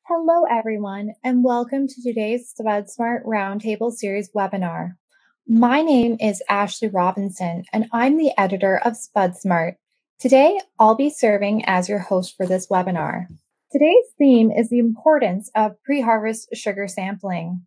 Hello, everyone, and welcome to today's Spud Smart Roundtable Series webinar. My name is Ashley Robinson, and I'm the editor of Spud Smart. Today, I'll be serving as your host for this webinar. Today's theme is the importance of pre-harvest sugar sampling.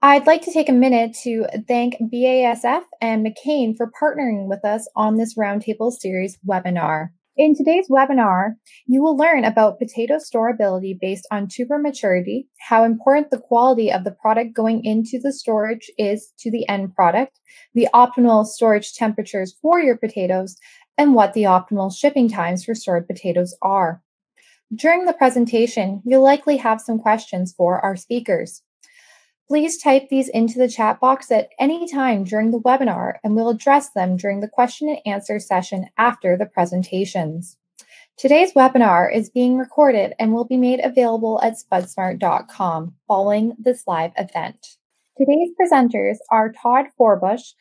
I'd like to take a minute to thank BASF and McCain for partnering with us on this Roundtable Series webinar. In today's webinar, you will learn about potato storability based on tuber maturity, how important the quality of the product going into the storage is to the end product, the optimal storage temperatures for your potatoes, and what the optimal shipping times for stored potatoes are. During the presentation, you'll likely have some questions for our speakers. Please type these into the chat box at any time during the webinar, and we'll address them during the question and answer session after the presentations. Today's webinar is being recorded and will be made available at spudsmart.com following this live event. Today's presenters are Todd Forbush,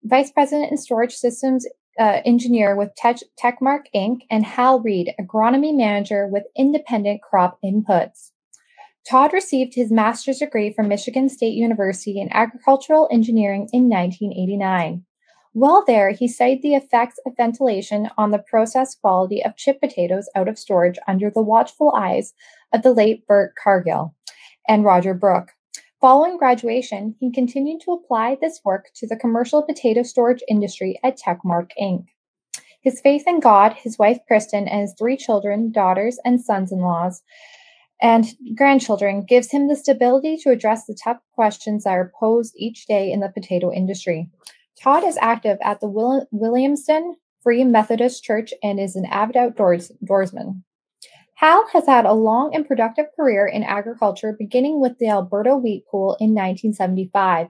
Vice President and Storage Systems Engineer with Techmark Inc., and Hal Reed, Agronomy Manager with Independent Crop Inputs. Todd received his master's degree from Michigan State University in agricultural engineering in 1989. While there, he studied the effects of ventilation on the processed quality of chip potatoes out of storage under the watchful eyes of the late Bert Cargill and Roger Brooke. Following graduation, he continued to apply this work to the commercial potato storage industry at Techmark Inc. His faith in God, his wife Kristen, and his 3 children, daughters, and sons-in-laws, and grandchildren gives him the stability to address the tough questions that are posed each day in the potato industry. Todd is active at the Williamston Free Methodist Church and is an avid outdoorsman. Hal has had a long and productive career in agriculture, beginning with the Alberta Wheat Pool in 1975.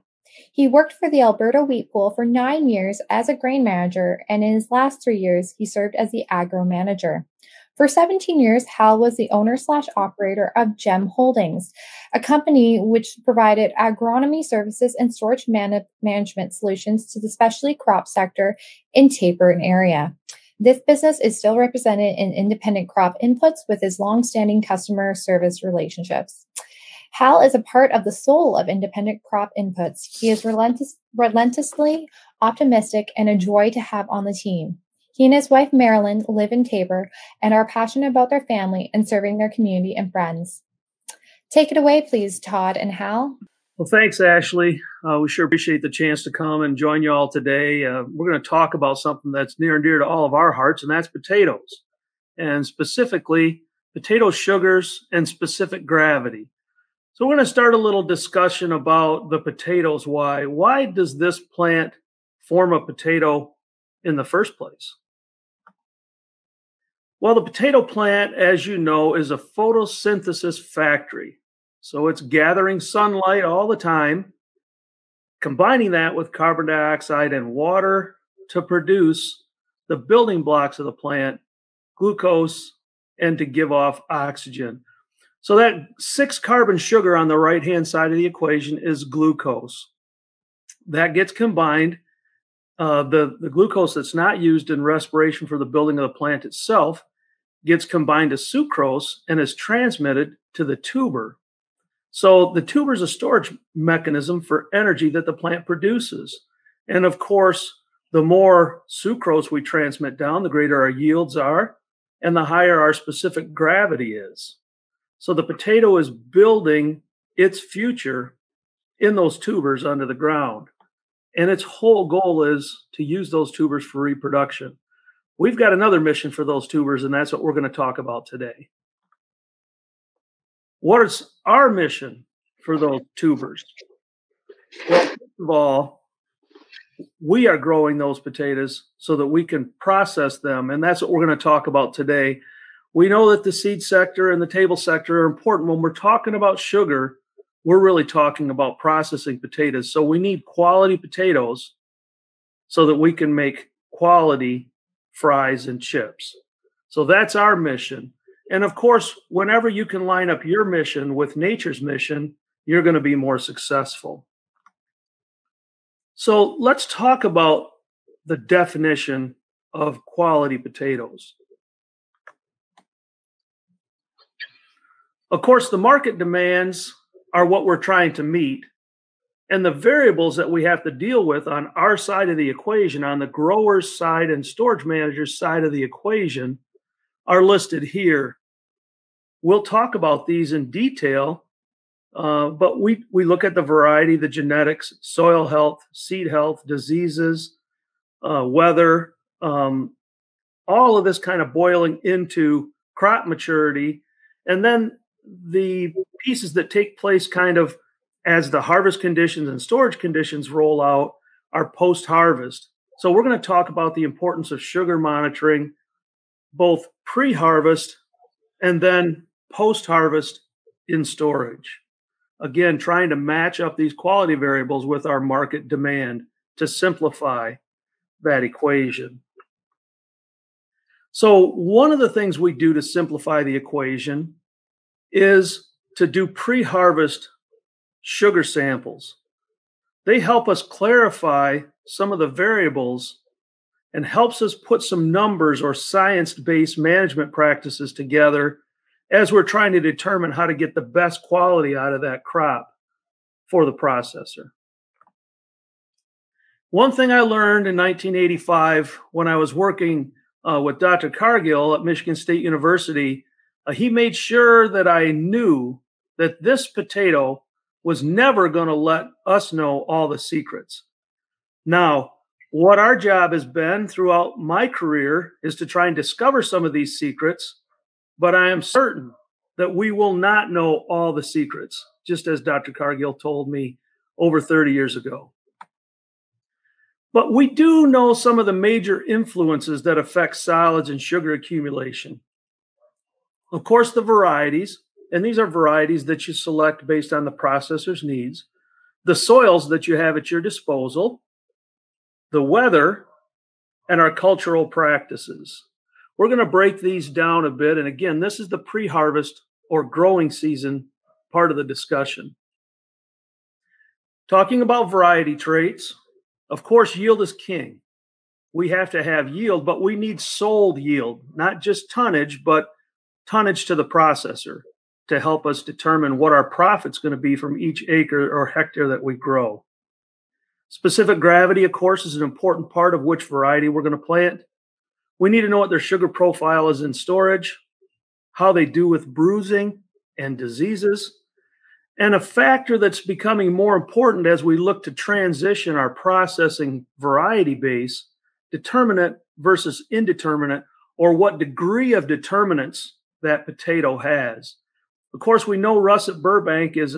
He worked for the Alberta Wheat Pool for 9 years as a grain manager, and in his last 3 years, he served as the agro manager. For 17 years, Hal was the owner/operator of GEM Holdings, a company which provided agronomy services and storage management solutions to the specialty crop sector in Tapered area. This business is still represented in Independent Crop Inputs with his long-standing customer service relationships. Hal is a part of the soul of Independent Crop Inputs. He is relentlessly optimistic and a joy to have on the team. He and his wife, Marilyn, live in Tabor and are passionate about their family and serving their community and friends. Take it away, please, Todd and Hal. Well, thanks, Ashley. We sure appreciate the chance to come and join you all today. We're going to talk about something that's near and dear to all of our hearts, and that's potatoes, and specifically potato sugars and specific gravity. So we're going to start a little discussion about the potatoes. Why does this plant form a potato in the first place? Well, the potato plant, as you know, is a photosynthesis factory. So it's gathering sunlight all the time, combining that with carbon dioxide and water to produce the building blocks of the plant, glucose, and to give off oxygen. So that 6-carbon sugar on the right-hand side of the equation is glucose. That gets combined. The glucose that's not used in respiration for the building of the plant itself gets combined to sucrose and is transmitted to the tuber. So the tuber is a storage mechanism for energy that the plant produces. And of course, the more sucrose we transmit down, the greater our yields are, and the higher our specific gravity is. So the potato is building its future in those tubers under the ground. And its whole goal is to use those tubers for reproduction. We've got another mission for those tubers, and that's what we're going to talk about today. What is our mission for those tubers? Well, first of all, we are growing those potatoes so that we can process them, and that's what we're going to talk about today. We know that the seed sector and the table sector are important. When we're talking about sugar, we're really talking about processing potatoes. So we need quality potatoes so that we can make quality fries and chips. So that's our mission. And of course, whenever you can line up your mission with nature's mission, you're going to be more successful. So let's talk about the definition of quality potatoes. Of course, the market demands are what we're trying to meet. And the variables that we have to deal with on our side of the equation, on the grower's side and storage manager's side of the equation, are listed here. We'll talk about these in detail, but we look at the variety, the genetics, soil health, seed health, diseases, weather, all of this kind of boiling into crop maturity. And then the pieces that take place kind of as the harvest conditions and storage conditions roll out are post-harvest. So we're going to talk about the importance of sugar monitoring, both pre-harvest and then post-harvest in storage. Again, trying to match up these quality variables with our market demand to simplify that equation. So one of the things we do to simplify the equation is to do pre-harvest sugar samples. They help us clarify some of the variables and helps us put some numbers or science-based management practices together as we're trying to determine how to get the best quality out of that crop for the processor. One thing I learned in 1985 when I was working with Dr. Cargill at Michigan State University, he made sure that I knew that this potato was never going to let us know all the secrets. Now, what our job has been throughout my career is to try and discover some of these secrets, but I am certain that we will not know all the secrets, just as Dr. Cargill told me over 30 years ago. But we do know some of the major influences that affect solids and sugar accumulation. Of course, the varieties, and these are varieties that you select based on the processor's needs, the soils that you have at your disposal, the weather, and our cultural practices. We're going to break these down a bit. And again, this is the pre-harvest or growing season part of the discussion. Talking about variety traits, of course, yield is king. We have to have yield, but we need sold yield, not just tonnage, but tonnage to the processor to help us determine what our profit's going to be from each acre or hectare that we grow. Specific gravity, of course, is an important part of which variety we're going to plant. We need to know what their sugar profile is in storage, how they do with bruising and diseases, and a factor that's becoming more important as we look to transition our processing variety base, determinate versus indeterminate, or what degree of determinants that potato has. Of course, we know Russet Burbank is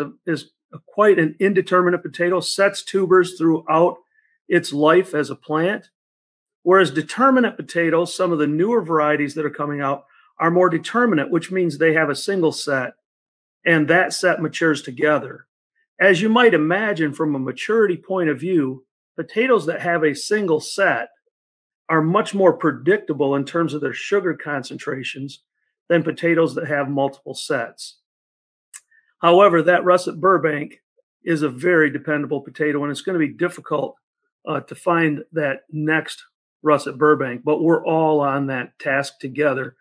quite an indeterminate potato, sets tubers throughout its life as a plant, whereas determinate potatoes, some of the newer varieties that are coming out, are more determinate, which means they have a single set, and that set matures together. As you might imagine from a maturity point of view, potatoes that have a single set are much more predictable in terms of their sugar concentrations than potatoes that have multiple sets. However, that Russet Burbank is a very dependable potato, and it's going to be difficult to find that next Russet Burbank, but we're all on that task together,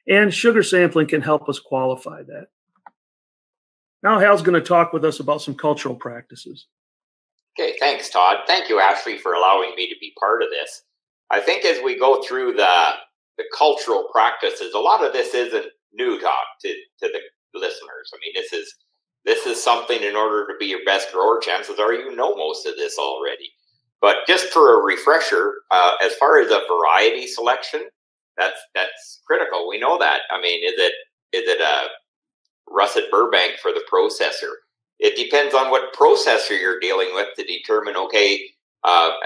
and sugar sampling can help us qualify that. Now Hal's going to talk with us about some cultural practices. Okay, thanks, Todd. Thank you, Ashley, for allowing me to be part of this. I think as we go through the cultural practices, a lot of this isn't new talk to the listeners. I mean, this is something in order to be your best grower, chances are you know most of this already. But just for a refresher, as far as a variety selection, that's critical. We know that. I mean, is it a Russet Burbank for the processor? It depends on what processor you're dealing with to determine, okay,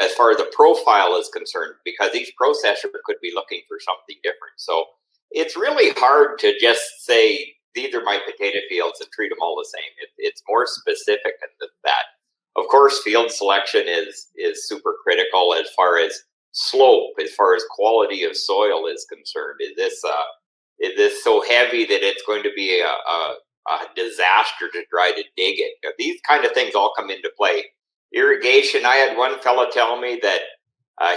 as far as the profile is concerned, because each processor could be looking for something different. So it's really hard to just say, these are my potato fields and treat them all the same. It's more specific than that. Of course, field selection is super critical as far as slope, as far as quality of soil is concerned. Is this so heavy that it's going to be a disaster to try to dig it? These kind of things all come into play. Irrigation, I had one fella tell me that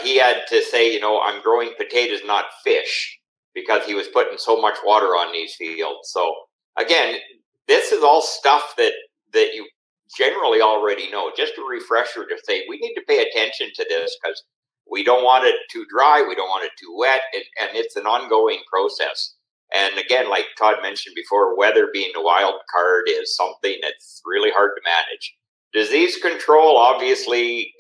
he had to say, you know, I'm growing potatoes, not fish, because he was putting so much water on these fields. So again, this is all stuff that you generally already know. Just a refresher to say we need to pay attention to this because we don't want it too dry, we don't want it too wet, and it's an ongoing process. And again, like Todd mentioned before, weather being a wild card is something that's really hard to manage. Disease control, obviously,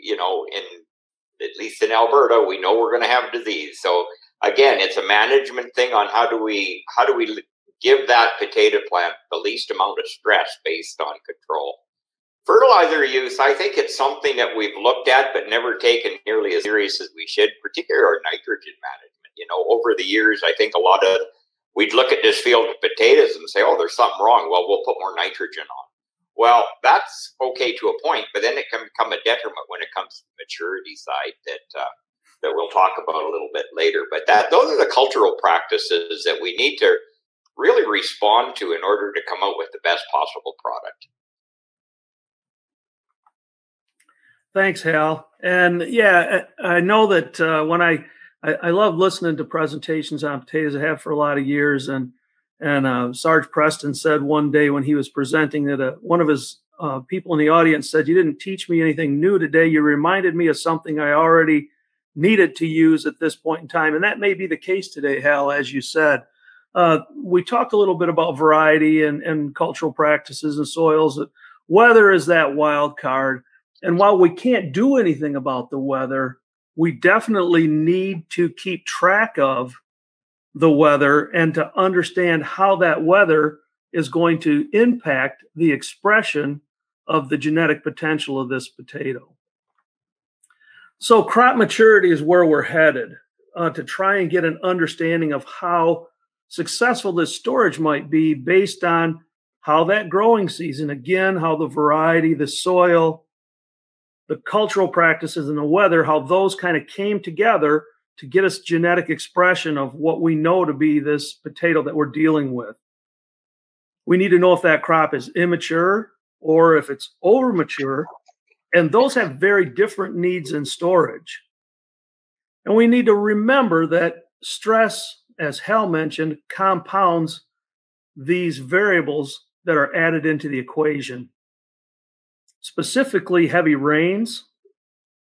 at least in Alberta, we know we're going to have disease. So again, it's a management thing on how do we give that potato plant the least amount of stress based on control. Fertilizer use, I think it's something that we've looked at but never taken nearly as serious as we should, particularly our nitrogen management. Over the years, I think we'd look at this field of potatoes and say, oh, there's something wrong. Well, we'll put more nitrogen on. Well, that's okay to a point, but then it can become a detriment when it comes to the maturity side that we'll talk about a little bit later. But those are the cultural practices that we need to really respond to in order to come out with the best possible product. Thanks, Hal. And yeah, I know that when I love listening to presentations on potatoes. I have for a lot of years. And Sarge Preston said one day when he was presenting that one of his people in the audience said, "You didn't teach me anything new today. You reminded me of something I already needed to use at this point in time." And that may be the case today, Hal, as you said. We talked a little bit about variety and cultural practices and soils. Weather is that wild card. And while we can't do anything about the weather, we definitely need to keep track of the weather and to understand how that weather is going to impact the expression of the genetic potential of this potato. So crop maturity is where we're headed to try and get an understanding of how successful this storage might be based on how that growing season, again, how the variety, the soil, the cultural practices and the weather, how those kind of came together to get us genetic expression of what we know to be this potato that we're dealing with. We need to know if that crop is immature or if it's over mature, and those have very different needs in storage. And we need to remember that stress, as Hal mentioned, compounds these variables that are added into the equation. Specifically heavy rains,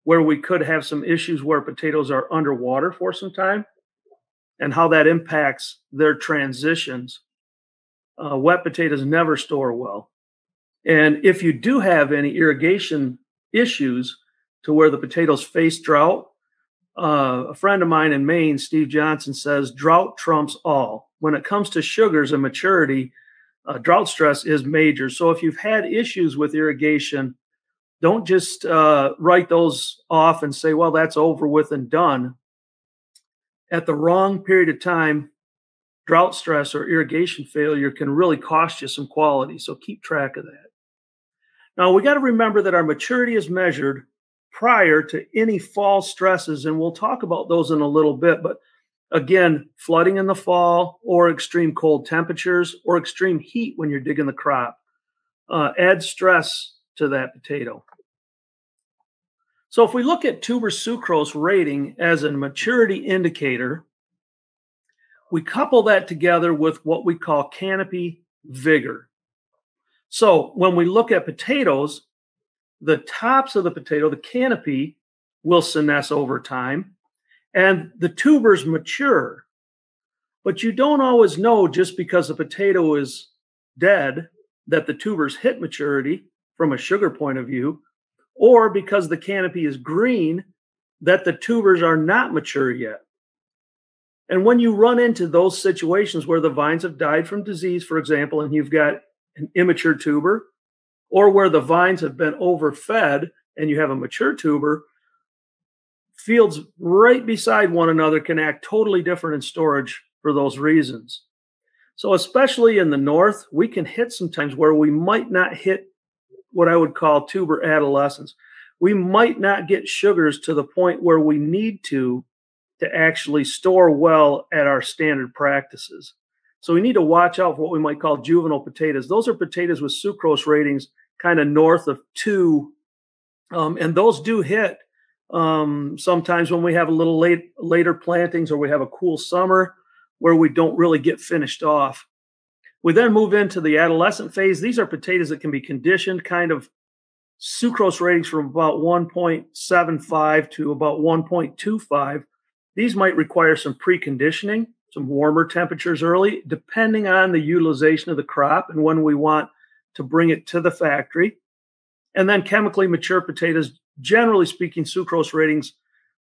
where we could have some issues where potatoes are underwater for some time, and how that impacts their transitions. Wet potatoes never store well. And if you do have any irrigation issues to where the potatoes face drought, a friend of mine in Maine, Steve Johnson, says drought trumps all. When it comes to sugars and maturity, drought stress is major. So if you've had issues with irrigation, don't just write those off and say, well, that's over with and done. At the wrong period of time, drought stress or irrigation failure can really cost you some quality. So keep track of that. Now, we got to remember that our maturity is measured prior to any fall stresses, and we'll talk about those in a little bit. But again, flooding in the fall or extreme cold temperatures or extreme heat when you're digging the crop adds stress to that potato. So if we look at tuber sucrose rating as a maturity indicator, we couple that together with what we call canopy vigor. So when we look at potatoes, the tops of the potato, the canopy, will senesce over time, and the tubers mature. But you don't always know just because the potato is dead that the tubers hit maturity from a sugar point of view, or because the canopy is green that the tubers are not mature yet. And when you run into those situations where the vines have died from disease, for example, and you've got an immature tuber, or where the vines have been overfed and you have a mature tuber, fields right beside one another can act totally different in storage for those reasons. So especially in the north, we can hit some times where we might not hit what I would call tuber adolescence. We might not get sugars to the point where we need to actually store well at our standard practices. So we need to watch out for what we might call juvenile potatoes. Those are potatoes with sucrose ratings kind of north of 2. And those do hit sometimes when we have a little later plantings or we have a cool summer where we don't really get finished off. We then move into the adolescent phase. These are potatoes that can be conditioned, kind of sucrose ratings from about 1.75 to about 1.25. These might require some preconditioning, some warmer temperatures early, depending on the utilization of the crop and when we want to bring it to the factory. And then chemically mature potatoes, generally speaking, sucrose ratings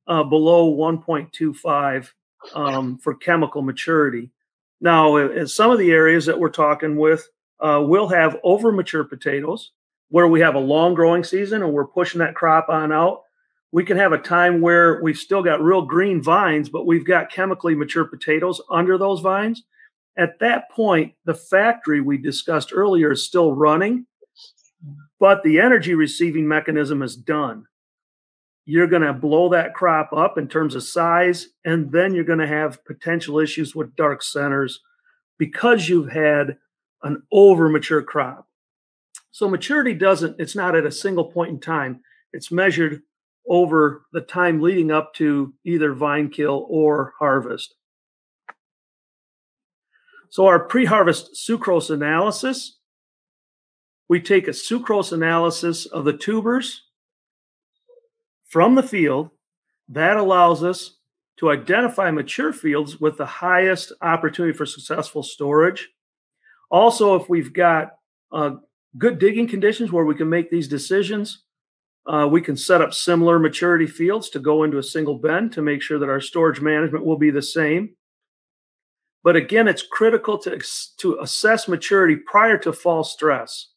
below 1.25 for chemical maturity. Now, in some of the areas that we're talking with, we'll have over mature potatoes where we have a long growing season and we're pushing that crop on out. We can have a time where we've still got real green vines, but we've got chemically mature potatoes under those vines. At that point, the factory we discussed earlier is still running, but the energy receiving mechanism is done. You're going to blow that crop up in terms of size, and then you're going to have potential issues with dark centers because you've had an over mature crop. So maturity it's not at a single point in time. It's measured over the time leading up to either vine kill or harvest. So our pre-harvest sucrose analysis, we take a sucrose analysis of the tubers from the field. That allows us to identify mature fields with the highest opportunity for successful storage. Also, if we've got good digging conditions where we can make these decisions, we can set up similar maturity fields to go into a single bin to make sure that our storage management will be the same. But again, it's critical to assess maturity prior to fall stress.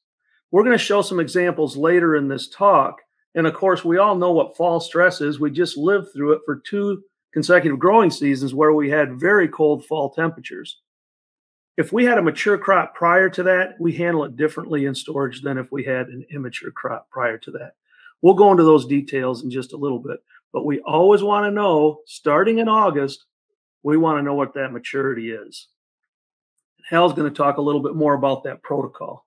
We're going to show some examples later in this talk. And of course, we all know what fall stress is. We just lived through it for 2 consecutive growing seasons where we had very cold fall temperatures. If we had a mature crop prior to that, we handle it differently in storage than if we had an immature crop prior to that. We'll go into those details in just a little bit, but we always want to know, starting in August, we want to know what that maturity is. Hal's going to talk a little bit more about that protocol.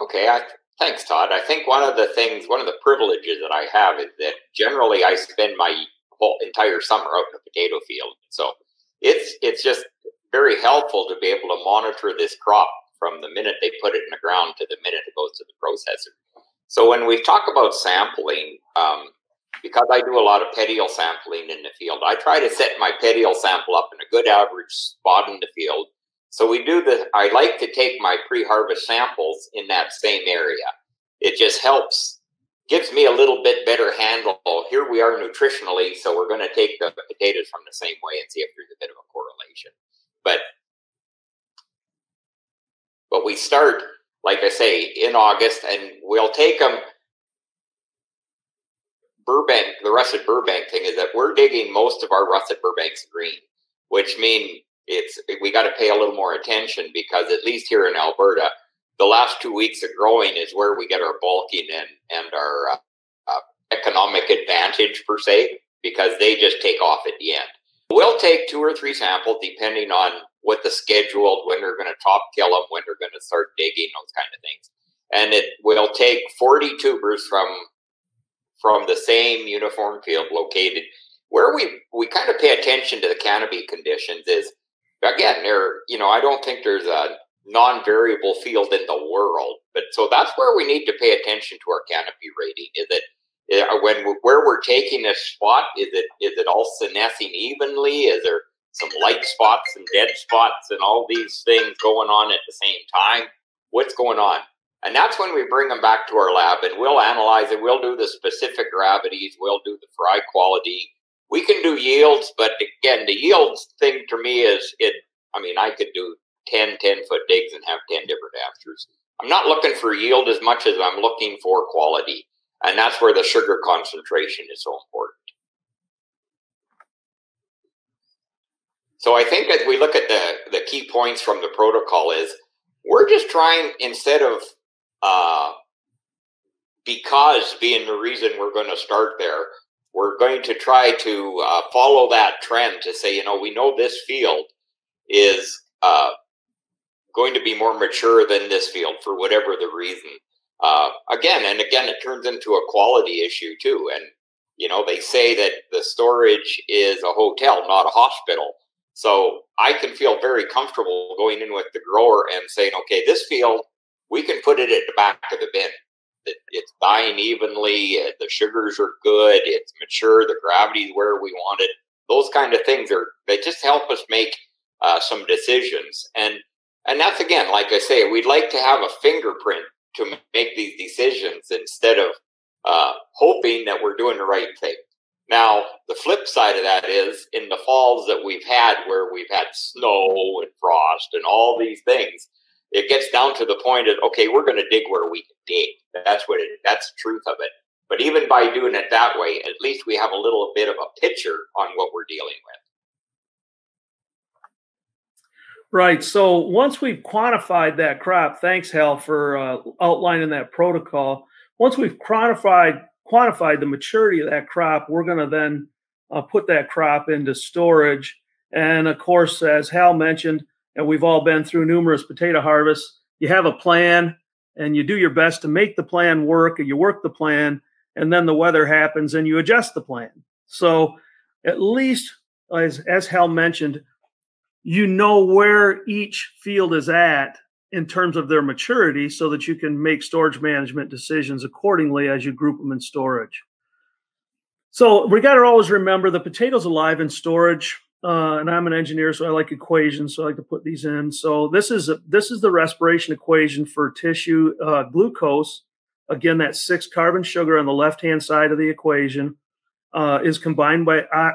Okay, thanks, Todd. I think one of the privileges that I have is that generally I spend my whole entire summer out in the potato field. So it's just very helpful to be able to monitor this crop from the minute they put it in the ground to the minute it goes to the processor. So when we talk about sampling, because I do a lot of petiole sampling in the field, I try to set my petiole sample up in a good average spot in the field. So I like to take my pre-harvest samples in that same area. It just gives me a little bit better handle. Here we are nutritionally, so we're going to take the potatoes from the same way and see if there's a bit of a correlation. But we start, like I say, in August, and we'll take them. The russet Burbank thing is that we're digging most of our russet Burbanks green, which means we got to pay a little more attention because at least here in Alberta, the last 2 weeks of growing is where we get our bulking and our economic advantage per se, because they just take off at the end. We'll take 2 or 3 samples depending on what the schedule, when they're going to top kill them, when they're going to start digging, those kind of things. And it will take 40 tubers from the same uniform field located. Where we kind of pay attention to the canopy conditions is, again, I don't think there's a non-variable field in the world, but so that's where we need to pay attention to our canopy rating. Is it where we're taking a spot? Is it all senescing evenly? Is there some light spots and dead spots and all these things going on at the same time? What's going on? And that's when we bring them back to our lab and we'll analyze it. We'll do the specific gravities. We'll do the fry quality. We can do yields, but again, the yields thing to me is I could do 10-foot digs and have 10 different asters. I'm not looking for yield as much as I'm looking for quality. And that's where the sugar concentration is so important. So I think as we look at the key points from the protocol is we're just trying, instead of because being the reason we're going to start there, we're going to try to follow that trend to say, we know this field is going to be more mature than this field for whatever the reason. Again, it turns into a quality issue too. And, they say that the storage is a hotel, not a hospital. So I can feel very comfortable going in with the grower and saying, okay, this field, we can put it at the back of the bin. It's dying evenly. The sugars are good. It's mature. The gravity is where we want it. Those kind of things they just help us make some decisions. And that's, again, like I say, we'd like to have a fingerprint to make these decisions instead of hoping that we're doing the right thing. Now, the flip side of that is in the falls that we've had where we've had snow and frost and all these things, it gets down to the point of, okay, we're going to dig where we can dig. That's the truth of it. But even by doing it that way, at least we have a little bit of a picture on what we're dealing with. Right. So once we've quantified that crop, thanks, Hal, for outlining that protocol. Once we've quantified the maturity of that crop, we're going to then put that crop into storage. And of course, as Hal mentioned, and we've all been through numerous potato harvests, you have a plan and you do your best to make the plan work, and you work the plan, and then the weather happens and you adjust the plan. So at least, as Hal mentioned, you know where each field is at in terms of their maturity so that you can make storage management decisions accordingly as you group them in storage. So we got to always remember the potato's alive in storage. And I'm an engineer, so I like equations, so I like to put these in. So this is the respiration equation for tissue glucose. Again, that 6-carbon sugar on the left-hand side of the equation is combined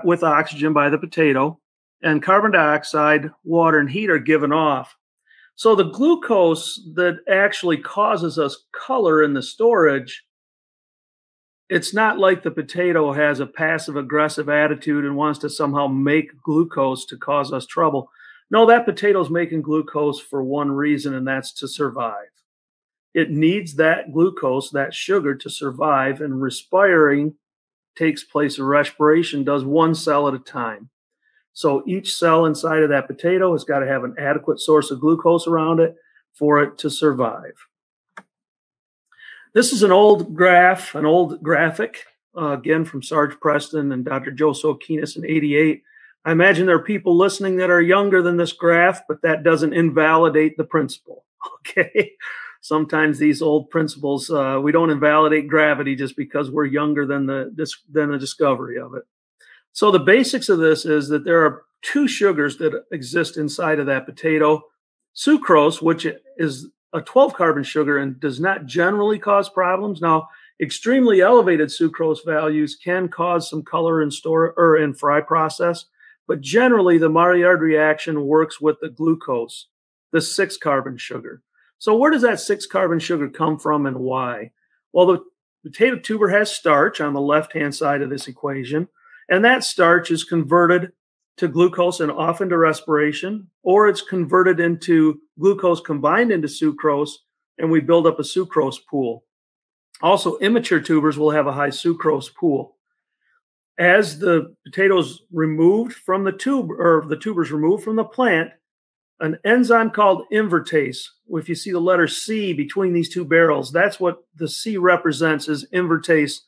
with oxygen by the potato, and carbon dioxide, water, and heat are given off. So the glucose that actually causes us color in the storage, it's not like the potato has a passive-aggressive attitude and wants to somehow make glucose to cause us trouble. No, that potato's making glucose for one reason, and that's to survive. It needs that glucose, that sugar, to survive, and respiring takes place. Respiration does one cell at a time. So each cell inside of that potato has got to have an adequate source of glucose around it for it to survive. This is an old graphic, again, from Sarge Preston and Dr. Joe Sokinis in '88. I imagine there are people listening that are younger than this graph, but that doesn't invalidate the principle, okay? Sometimes these old principles, we don't invalidate gravity just because we're younger than the discovery of it. So the basics of this is that there are 2 sugars that exist inside of that potato. Sucrose, which is a 12-carbon sugar and does not generally cause problems. Now, extremely elevated sucrose values can cause some color in fry process, but generally the Maillard reaction works with the glucose, the 6-carbon sugar. So where does that 6-carbon sugar come from and why? Well, the potato tuber has starch on the left-hand side of this equation, and that starch is converted to glucose and off into respiration, or it's converted into glucose combined into sucrose, and we build up a sucrose pool. Also, immature tubers will have a high sucrose pool. As the potatoes removed from the tube, or the tubers removed from the plant, an enzyme called invertase, if you see the letter C between these 2 barrels, that's what the C represents, is invertase.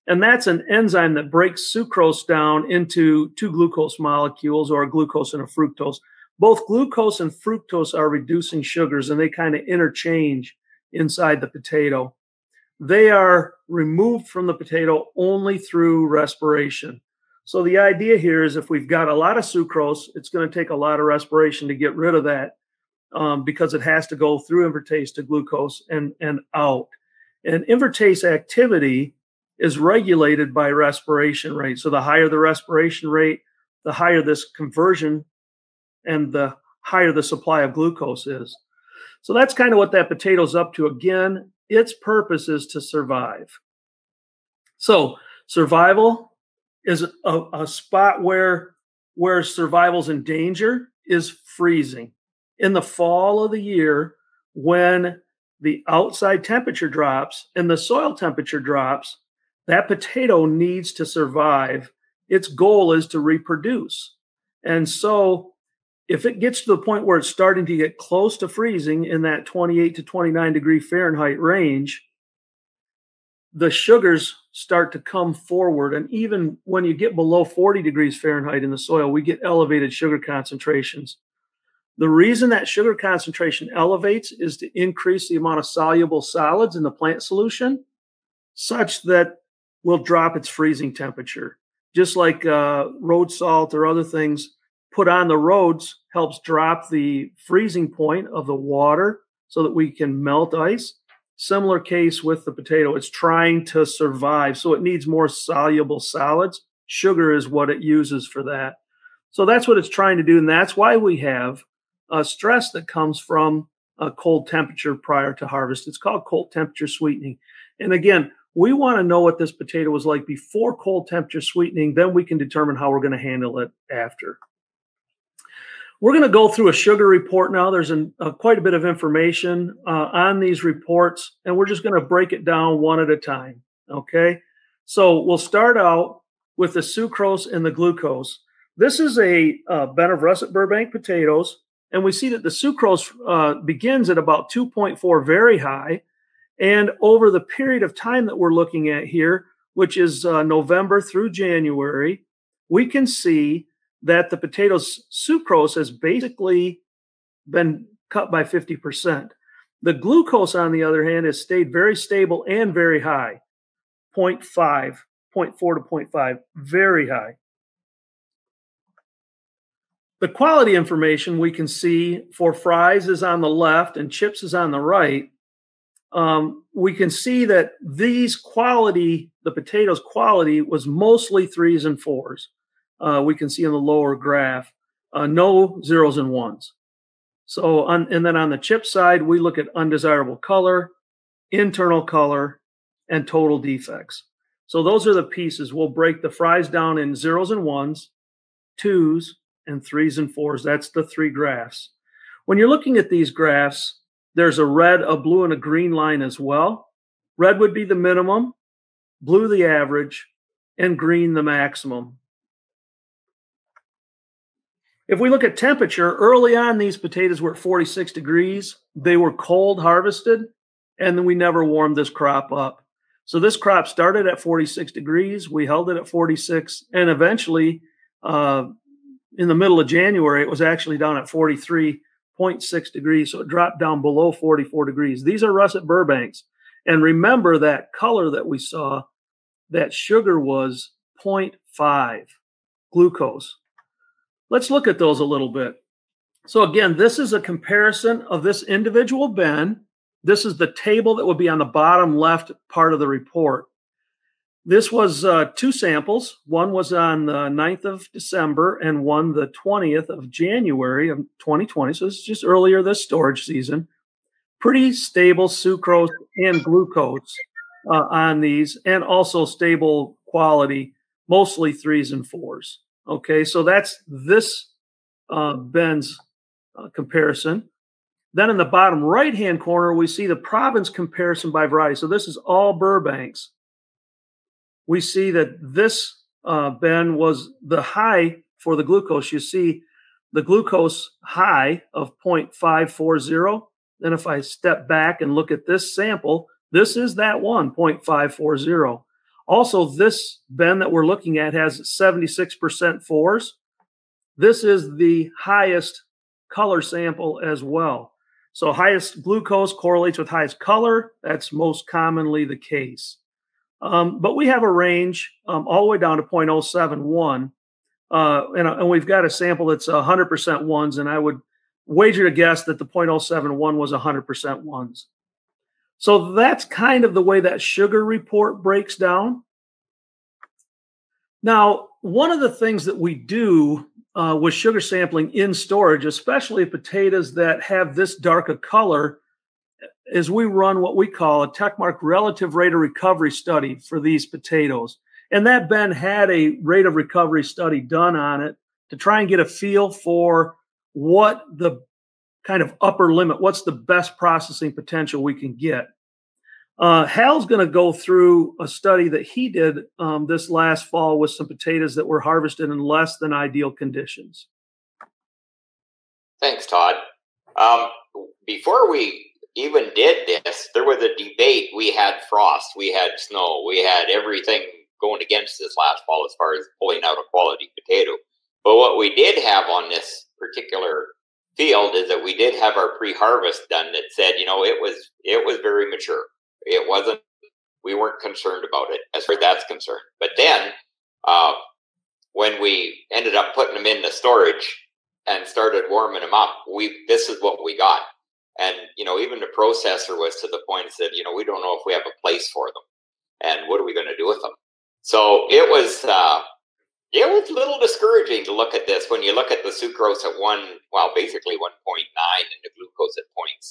And that's an enzyme that breaks sucrose down into 2 glucose molecules, or a glucose and a fructose. Both glucose and fructose are reducing sugars, and they kind of interchange inside the potato. They are removed from the potato only through respiration. So the idea here is if we've got a lot of sucrose, it's going to take a lot of respiration to get rid of that because it has to go through invertase to glucose and out. And invertase activity is regulated by respiration rate. So the higher the respiration rate, the higher this conversion and the higher the supply of glucose is. So that's kind of what that potato's up to. Again, its purpose is to survive. So survival is a spot where survival's in danger is freezing. In the fall of the year, when the outside temperature drops and the soil temperature drops, that potato needs to survive. Its goal is to reproduce. And so if it gets to the point where it's starting to get close to freezing in that 28 to 29 degree Fahrenheit range, the sugars start to come forward. And even when you get below 40 degrees Fahrenheit in the soil, we get elevated sugar concentrations. The reason that sugar concentration elevates is to increase the amount of soluble solids in the plant solution, such that will drop its freezing temperature. Just like road salt or other things put on the roads helps drop the freezing point of the water so that we can melt ice. Similar case with the potato. It's trying to survive, so it needs more soluble solids. Sugar is what it uses for that. So that's what it's trying to do, and that's why we have stress that comes from a cold temperature prior to harvest. It's called cold temperature sweetening. And again, we want to know what this potato was like before cold temperature sweetening, then we can determine how we're going to handle it after. We're going to go through a sugar report now. There's quite a bit of information on these reports, and we're just going to break it down one at a time, okay? So we'll start out with the sucrose and the glucose. This is a bin of russet Burbank potatoes, and we see that the sucrose begins at about 2.4 very high, and over the period of time that we're looking at here, which is November through January, we can see that the potato's sucrose has basically been cut by 50%. The glucose, on the other hand, has stayed very stable and very high, 0.5, 0.4 to 0.5, very high. The quality information we can see for fries is on the left and chips is on the right. We can see that these quality, the potatoes quality, was mostly 3s and 4s. We can see in the lower graph, no 0s and 1s. So, and then on the chip side, we look at undesirable color, internal color, and total defects. So those are the pieces. We'll break the fries down in 0s and 1s, 2s, and 3s and 4s. That's the 3 graphs. When you're looking at these graphs, there's a red, a blue, and a green line as well. Red would be the minimum, blue the average, and green the maximum. If we look at temperature, early on these potatoes were at 46 degrees. They were cold harvested, and then we never warmed this crop up. So this crop started at 46 degrees. We held it at 46, and eventually in the middle of January, it was actually down at 43.6 degrees. So it dropped down below 44 degrees. These are russet Burbanks. And remember that color that we saw, that sugar was 0.5 glucose. Let's look at those a little bit. So again, this is a comparison of this individual bin. This is the table that would be on the bottom left part of the report. This was 2 samples. One was on the 9th of December and one the 20th of January of 2020. So this is just earlier this storage season. Pretty stable sucrose and glucose on these, and also stable quality, mostly 3s and 4s. Okay, so that's this bin's comparison. Then in the bottom right-hand corner, we see the province comparison by variety. So this is all Burbanks. We see that this bin was the high for the glucose. You see the glucose high of 0.540. Then if I step back and look at this sample, this is that one, 0.540. Also, this bin that we're looking at has 76% 4s. This is the highest color sample as well. So highest glucose correlates with highest color. That's most commonly the case. But we have a range all the way down to 0.071. And we've got a sample that's 100% 1s, and I would wager to guess that the 0.071 was 100% 1s. So that's kind of the way that sugar report breaks down. Now, one of the things that we do with sugar sampling in storage, especially potatoes that have this dark a color, is we run what we call a Techmark relative rate of recovery study for these potatoes. And that bin had a rate of recovery study done on it to try and get a feel for what the kind of upper limit, what's the best processing potential we can get. Hal's going to go through a study that he did this last fall with some potatoes that were harvested in less than ideal conditions. Thanks, Todd. Before we even did this, there was a debate. We had frost, we had snow, we had everything going against this last fall as far as pulling out a quality potato. But what we did have on this particular field is that we did have our pre-harvest done that said, you know, it was very mature. It wasn't, we weren't concerned about it as far as that's concerned. But then when we ended up putting them in the storage and started warming them up, this is what we got. And, you know, even the processor was to the point that said, you know, we don't know if we have a place for them. And what are we going to do with them? So it was a little discouraging to look at this when you look at the sucrose at basically 1.9 and the glucose at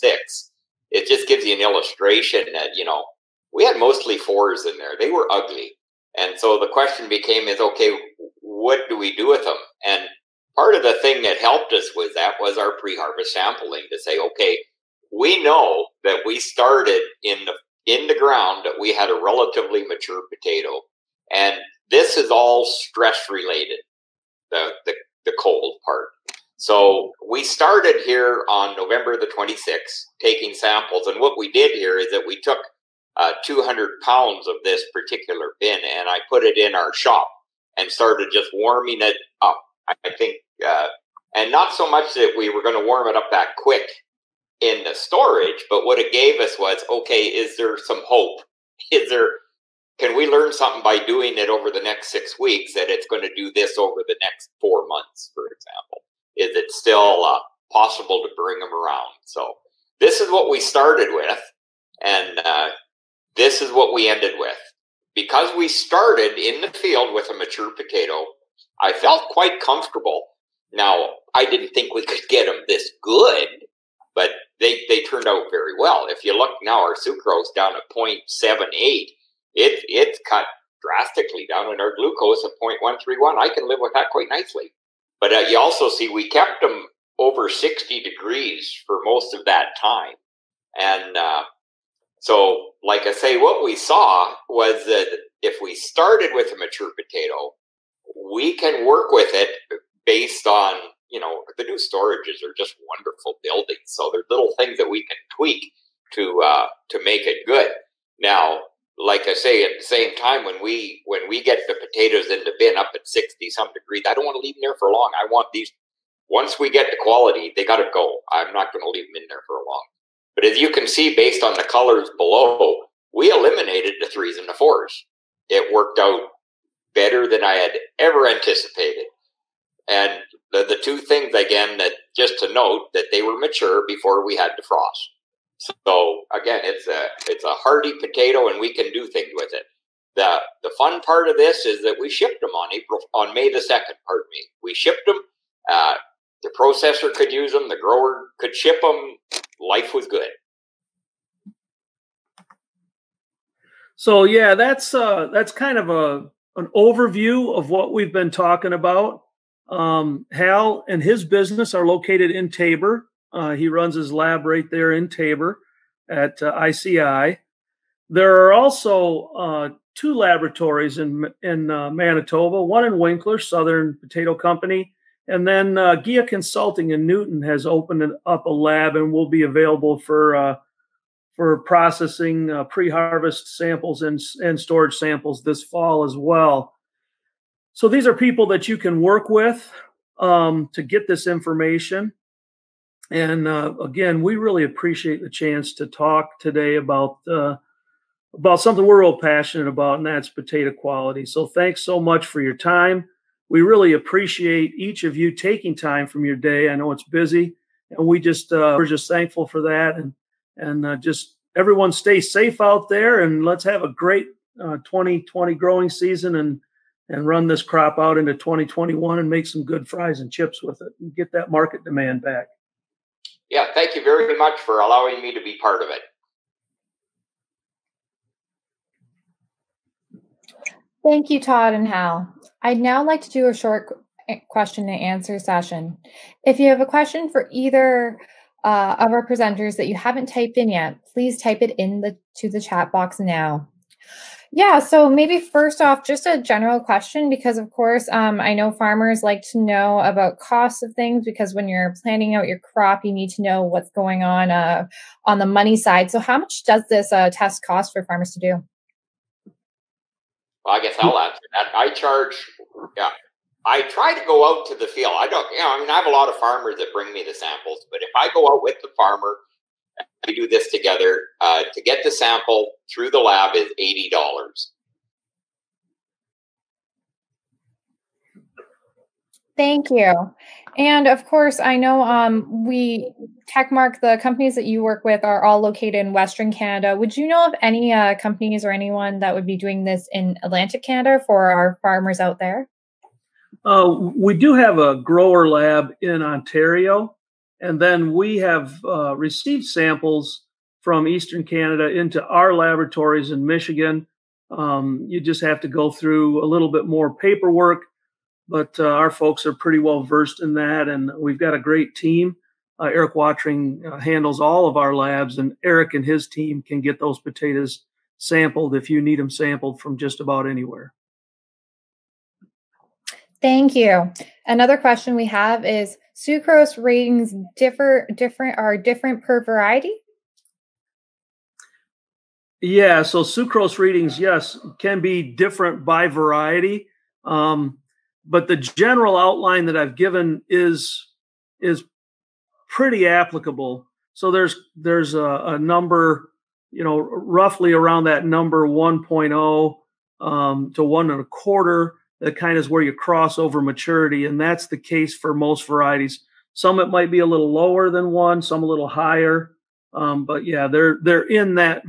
0.6. It just gives you an illustration that, you know, we had mostly 4s in there. They were ugly. And so the question became okay, what do we do with them? And part of the thing that helped us was our pre-harvest sampling to say, okay, we know that we started in the ground, that we had a relatively mature potato. And this is all stress related, the cold part. So we started here on November the 26th, taking samples. And what we did here is that we took 200 pounds of this particular bin, and I put it in our shop and started just warming it up. I think, and not so much that we were going to warm it up that quick in the storage, but what it gave us was, okay, is there some hope? Can we learn something by doing it over the next 6 weeks that it's going to do this over the next 4 months, for example? Is it still possible to bring them around? So this is what we started with, and this is what we ended with. Because we started in the field with a mature potato, I felt quite comfortable. Now, I didn't think we could get them this good, but they turned out very well. If you look now, our sucrose down at 0.78, it's cut drastically down, and our glucose at 0.131. I can live with that quite nicely. But you also see we kept them over 60 degrees for most of that time. And so, like I say, what we saw was that if we started with a mature potato, we can work with it based on, you know, the new storages are just wonderful buildings. So there's little things that we can tweak to make it good. Now, like I say, at the same time, when we get the potatoes in the bin up at 60-some degrees, I don't want to leave them there for long. I want these, once we get the quality, they got to go. I'm not going to leave them in there for long. But as you can see, based on the colors below, we eliminated the 3s and the 4s. It worked out better than I had ever anticipated. And the two things, again, that just to note that they were mature before we had the frost. So again, it's a hardy potato, and we can do things with it. The fun part of this is that we shipped them on May the 2nd. Pardon me. We shipped them. The processor could use them. The grower could ship them. Life was good. So yeah, that's kind of an overview of what we've been talking about. Hal and his business are located in Tabor. He runs his lab right there in Tabor at ICI. There are also 2 laboratories in Manitoba, one in Winkler, Southern Potato Company, and then Gia Consulting in Newton has opened up a lab and will be available for processing pre-harvest samples and storage samples this fall as well. So these are people that you can work with to get this information. And again, we really appreciate the chance to talk today about something we're real passionate about, and that's potato quality. So thanks so much for your time. We really appreciate each of you taking time from your day. I know it's busy, and we're just thankful for that. And just everyone stay safe out there, and let's have a great 2020 growing season and run this crop out into 2021 and make some good fries and chips with it and get that market demand back. Yeah, thank you very much for allowing me to be part of it. Thank you, Todd and Hal. I'd now like to do a short question and answer session. If you have a question for either of our presenters that you haven't typed in yet, please type it to the chat box now. Yeah, so maybe first off, just a general question, because of course, I know farmers like to know about costs of things because when you're planning out your crop, you need to know what's going on the money side. So, how much does this test cost for farmers to do? Well, I guess I'll answer that. I charge, yeah. I try to go out to the field. I don't, I mean, I have a lot of farmers that bring me the samples, but if I go out with the farmer, we do this together. To get the sample through the lab is $80. Thank you. And of course, I know Techmark, the companies that you work with are all located in Western Canada. Would you know of any companies or anyone that would be doing this in Atlantic Canada for our farmers out there? We do have a grower lab in Ontario, and then we have received samples from Eastern Canada into our laboratories in Michigan. You just have to go through a little bit more paperwork, but our folks are pretty well versed in that, and we've got a great team. Eric Watering handles all of our labs, and Eric and his team can get those potatoes sampled if you need them sampled from just about anywhere. Thank you. Another question we have is sucrose ratings different per variety? Yeah, so sucrose readings, yes, can be different by variety. But the general outline that I've given is pretty applicable. So there's a number, roughly around that number 1.0 to 1.25. That kind of is where you cross over maturity, and that's the case for most varieties. Some it might be a little lower than 1, some a little higher, but yeah, they're in that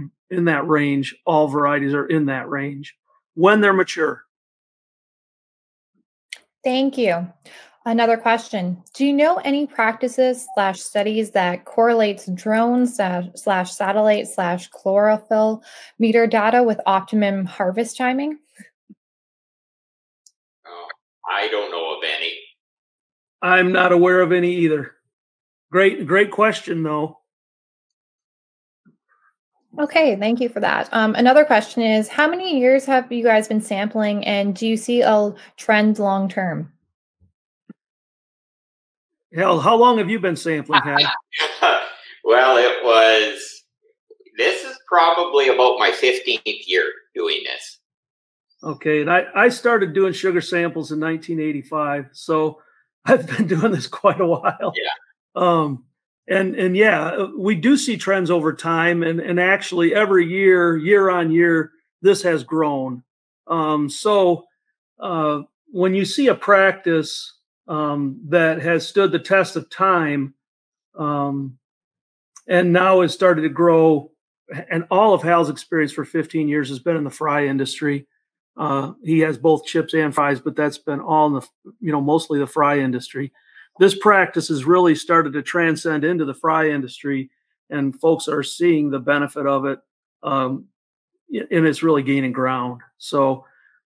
range. All varieties are in that range when they're mature. Thank you. Another question. Do you know any practices / studies that correlates drone / satellite / chlorophyll meter data with optimum harvest timing? I don't know of any. I'm not aware of any either. Great question, though. Okay, thank you for that. Another question is, how many years have you guys been sampling, and do you see a trend long term? Hell, how long have you been sampling, Hal? Well, this is probably about my 15th year doing this. Okay, and I started doing sugar samples in 1985, so I've been doing this quite a while. Yeah. And yeah, we do see trends over time, and actually every year on year, this has grown. So when you see a practice that has stood the test of time, and now has started to grow, and all of Hal's experience for 15 years has been in the fry industry. He has both chips and fries, but that's been all in the, mostly the fry industry. This practice has really started to transcend into the fry industry, and folks are seeing the benefit of it, and it's really gaining ground. So,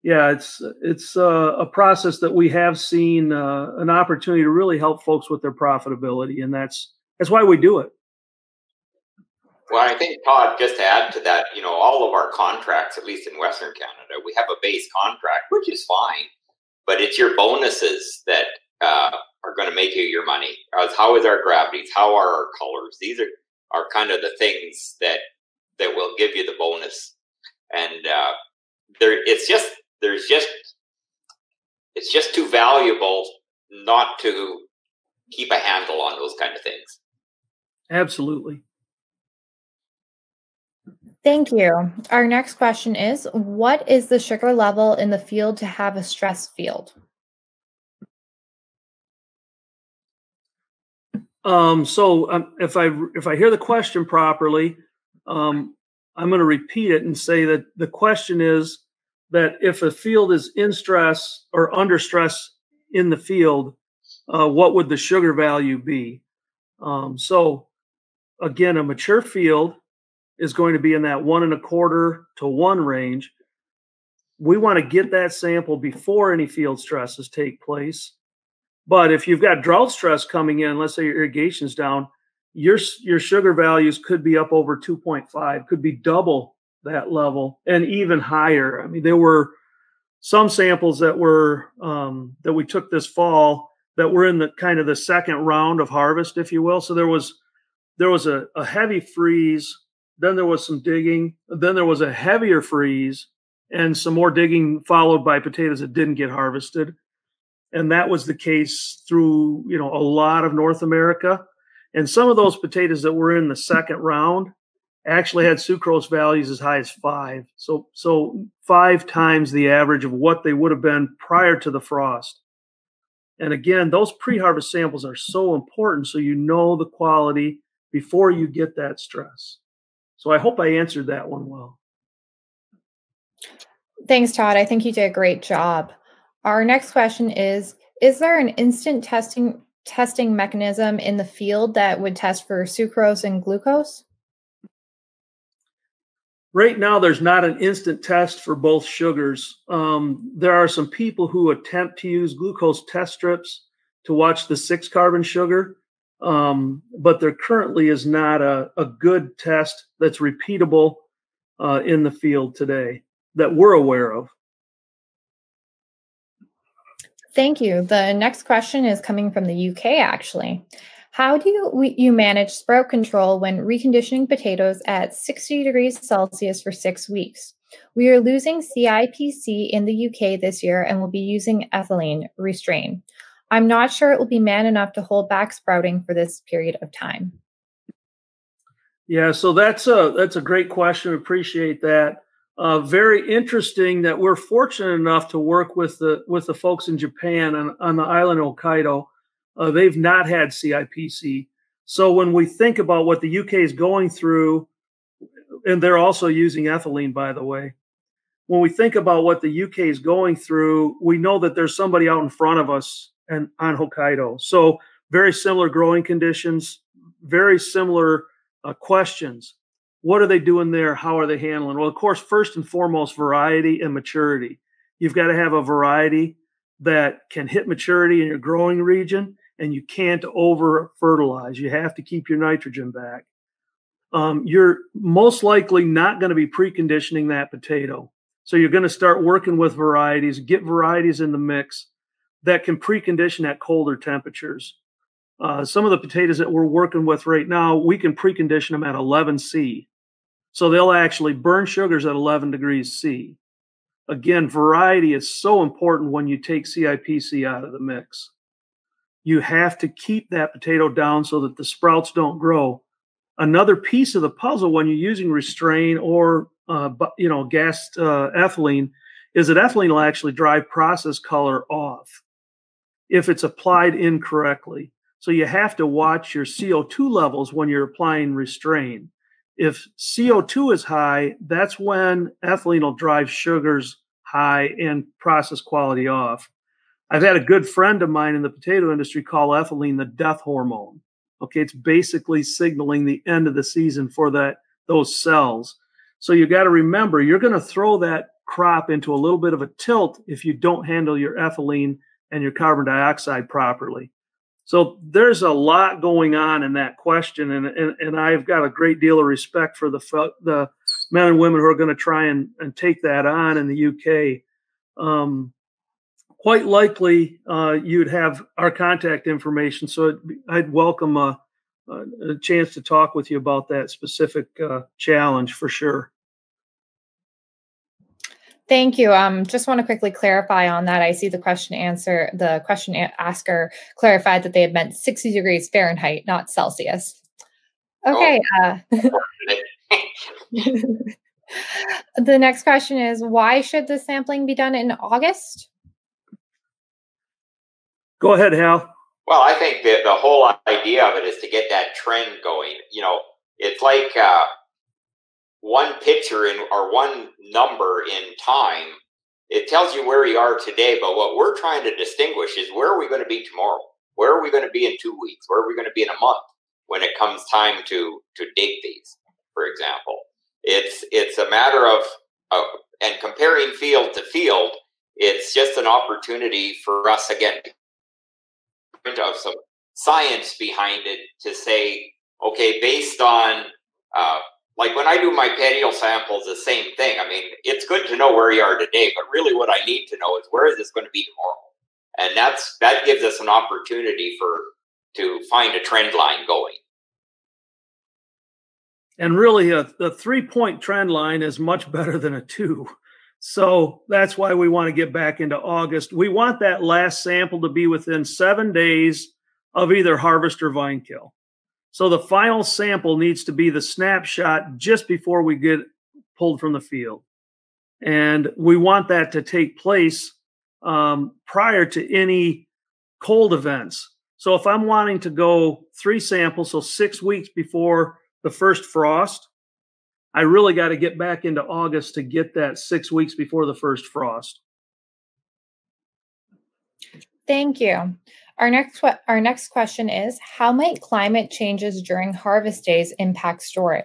yeah, it's a process that we have seen an opportunity to really help folks with their profitability, and that's why we do it. Well, I think, Todd, just to add to that, all of our contracts, at least in Western Canada, we have a base contract, which is fine, but it's your bonuses that are going to make you your money. How is our gravities? How are our colors? These are kind of the things that will give you the bonus. And it's just too valuable not to keep a handle on those kind of things. Absolutely. Thank you. Our next question is, what is the sugar level in the field to have a stress field? If I hear the question properly, I'm going to repeat it and say that the question is that if a field is in stress or under stress in the field, what would the sugar value be? So again, a mature field is going to be in that 1.25 to 1 range. We want to get that sample before any field stresses take place. But if you've got drought stress coming in, let's say your irrigation's down, your sugar values could be up over 2.5, could be double that level and even higher. I mean, there were some samples that were that we took this fall that were in the kind of the second round of harvest, if you will. So there was a heavy freeze, then there was some digging, then there was a heavier freeze, and some more digging followed by potatoes that didn't get harvested. And that was the case through, a lot of North America. And some of those potatoes that were in the second round actually had sucrose values as high as 5. So 5 times the average of what they would have been prior to the frost. And again, those pre-harvest samples are so important so you know the quality before you get that stress. So I hope I answered that one well. Thanks, Todd. I think you did a great job. Our next question is there an instant testing mechanism in the field that would test for sucrose and glucose? Right now, there's not an instant test for both sugars. There are some people who attempt to use glucose test strips to watch the 6-carbon sugar, but there currently is not a good test that's repeatable in the field today that we're aware of. Thank you. The next question is coming from the UK, actually. How do you manage sprout control when reconditioning potatoes at 60 degrees Celsius for 6 weeks? We are losing CIPC in the UK this year and will be using ethylene restrain. I'm not sure it will be man enough to hold back sprouting for this period of time. Yeah, so that's a great question. Appreciate that. Very interesting that we're fortunate enough to work with the folks in Japan on the island of Hokkaido. They've not had CIPC. So when we think about what the UK is going through, and they're also using ethylene, by the way, when we think about what the UK is going through, we know that there's somebody out in front of us and on Hokkaido. So very similar growing conditions, very similar questions. What are they doing there? How are they handling? Well, of course, first and foremost, variety and maturity. You've got to have a variety that can hit maturity in your growing region, and you can't over fertilize. You have to keep your nitrogen back. You're most likely not going to be preconditioning that potato. So you're going to start working with varieties, get varieties in the mix that can precondition at colder temperatures. Some of the potatoes that we're working with right now, we can precondition them at 11 C. So they'll actually burn sugars at 11 degrees C. Again, variety is so important when you take CIPC out of the mix. You have to keep that potato down so that the sprouts don't grow. Another piece of the puzzle when you're using restrain or gassed ethylene is that ethylene will actually drive process color off if it's applied incorrectly. So you have to watch your CO2 levels when you're applying restrain. If CO2 is high, that's when ethylene will drive sugars high and process quality off. I've had a good friend of mine in the potato industry call ethylene the death hormone. Okay, it's basically signaling the end of the season for those cells. So you got to remember, you're going to throw that crop into a little bit of a tilt if you don't handle your ethylene and your carbon dioxide properly. So there's a lot going on in that question, and I've got a great deal of respect for the men and women who are going to try and take that on in the UK. Quite likely, you'd have our contact information, so I'd welcome a chance to talk with you about that specific challenge for sure. Thank you. Just want to quickly clarify on that. I see the question asker clarified that they had meant 60 degrees Fahrenheit, not Celsius. Okay. The next question is, why should the sampling be done in August? Go ahead, Hal. Well, I think that the whole idea of it is to get that trend going. It's like one picture or one number in time. It tells you where you are today, but what we're trying to distinguish is where are we going to be tomorrow? Where are we going to be in 2 weeks? Where are we going to be in a month when it comes time to dig these, for example? It's a matter of and comparing field to field, it's just an opportunity for us, again, to have some science behind it to say, okay, based on like when I do my patio samples, the same thing. I mean, it's good to know where you are today, but really what I need to know is where is this going to be tomorrow? And that gives us an opportunity to find a trend line going. And really, a 3-point trend line is much better than a 2. So that's why we want to get back into August. We want that last sample to be within 7 days of either harvest or vine kill. So the final sample needs to be the snapshot just before we get pulled from the field. And we want that to take place prior to any cold events. So if I'm wanting to go 3 samples, so 6 weeks before the first frost, I really got to get back into August to get that 6 weeks before the first frost. Thank you. Our next question is, how might climate changes during harvest days impact storage?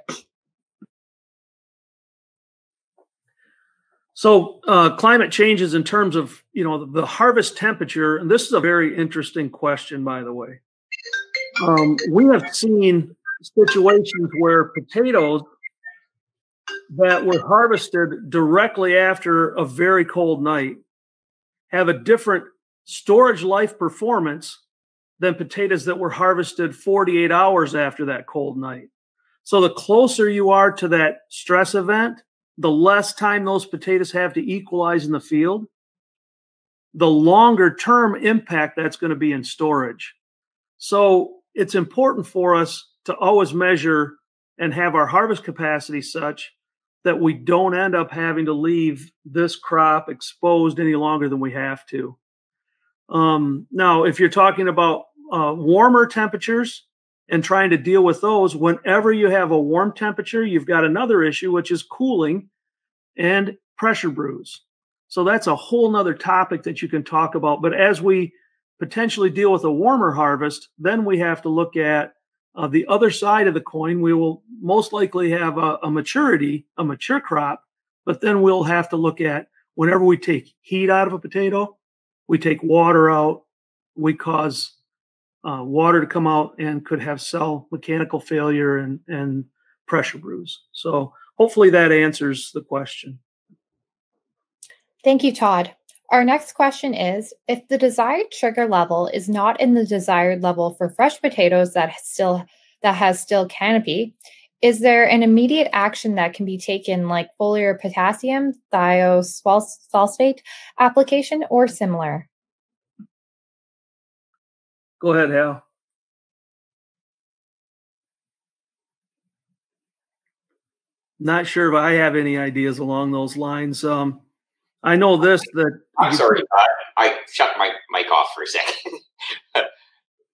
So climate changes in terms of, the harvest temperature, and this is a very interesting question, by the way. We have seen situations where potatoes that were harvested directly after a very cold night have a different storage life performance than potatoes that were harvested 48 hours after that cold night. So the closer you are to that stress event, the less time those potatoes have to equalize in the field, the longer term impact that's going to be in storage. So it's important for us to always measure and have our harvest capacity such that we don't end up having to leave this crop exposed any longer than we have to. Now, if you're talking about warmer temperatures and trying to deal with those, whenever you have a warm temperature, you've got another issue, which is cooling and pressure brews. So that's a whole nother topic that you can talk about. But as we potentially deal with a warmer harvest, then we have to look at the other side of the coin. We will most likely have a mature crop, but then we'll have to look at whenever we take heat out of a potato, we take water out, we cause water to come out and could have cell mechanical failure and pressure brews. So hopefully that answers the question. Thank you, Todd. Our next question is, if the desired sugar level is not in the desired level for fresh potatoes that has still canopy, is there an immediate action that can be taken, like foliar potassium, thiosulfate application, or similar? Go ahead, Hal. Not sure if I have any ideas along those lines. I know this, that... I'm sorry, I shut my mic off for a second.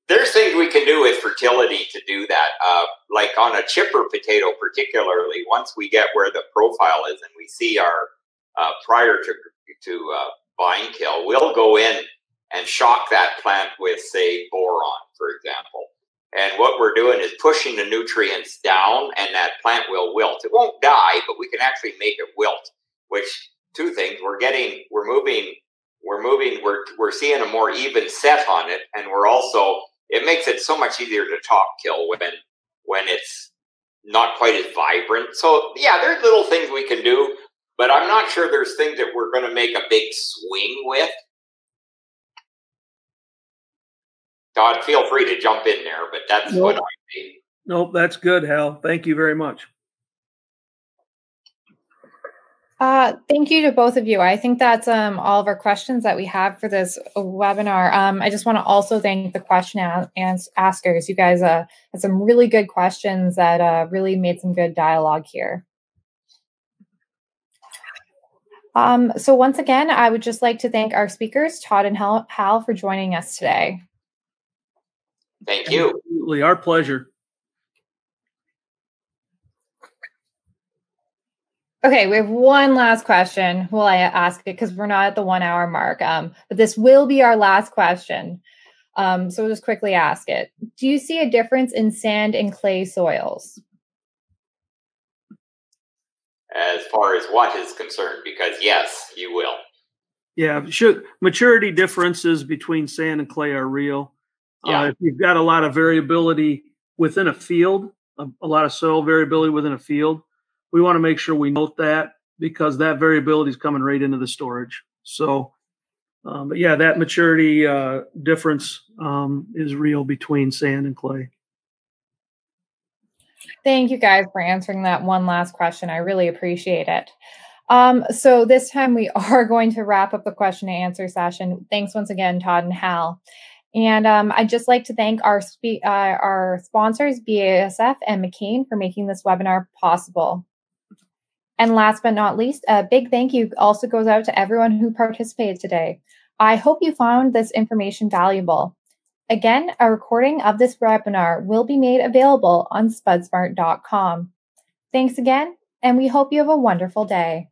There's things we can do with fertility to do that. Like on a chipper potato particularly, once we get where the profile is and we see our prior to vine kill, we'll go in and shock that plant with, say, boron, for example. And what we're doing is pushing the nutrients down, and that plant will wilt. It won't die, but we can actually make it wilt, which... two things, we're seeing a more even set on it, and it makes it so much easier to top kill when it's not quite as vibrant. So yeah, there's little things we can do, but I'm not sure there's things that we're going to make a big swing with. Todd, feel free to jump in there, but that's what I mean. Nope, that's good, Hal. Thank you very much. Thank you to both of you. I think that's all of our questions that we have for this webinar. I just want to also thank the question askers. You guys had some really good questions that really made some good dialogue here. So once again, I would just like to thank our speakers, Todd and Hal, for joining us today. Thank you. Absolutely, our pleasure. Okay, we have one last question. Well, I ask it because we're not at the 1 hour mark, but this will be our last question. So we'll just quickly ask it. Do you see a difference in sand and clay soils? As far as what is concerned, because yes, you will. Yeah, maturity differences between sand and clay are real. Yeah. If you've got a lot of variability within a field, a lot of soil variability within a field, we want to make sure we note that, because that variability is coming right into the storage. So, but yeah, that maturity difference is real between sand and clay. Thank you guys for answering that one last question. I really appreciate it. So this time we are going to wrap up the question and answer session. Thanks once again, Todd and Hal. And I'd just like to thank our sponsors, BASF and McCain, for making this webinar possible. And last but not least, a big thank you also goes out to everyone who participated today. I hope you found this information valuable. Again, a recording of this webinar will be made available on spudsmart.com. Thanks again, and we hope you have a wonderful day.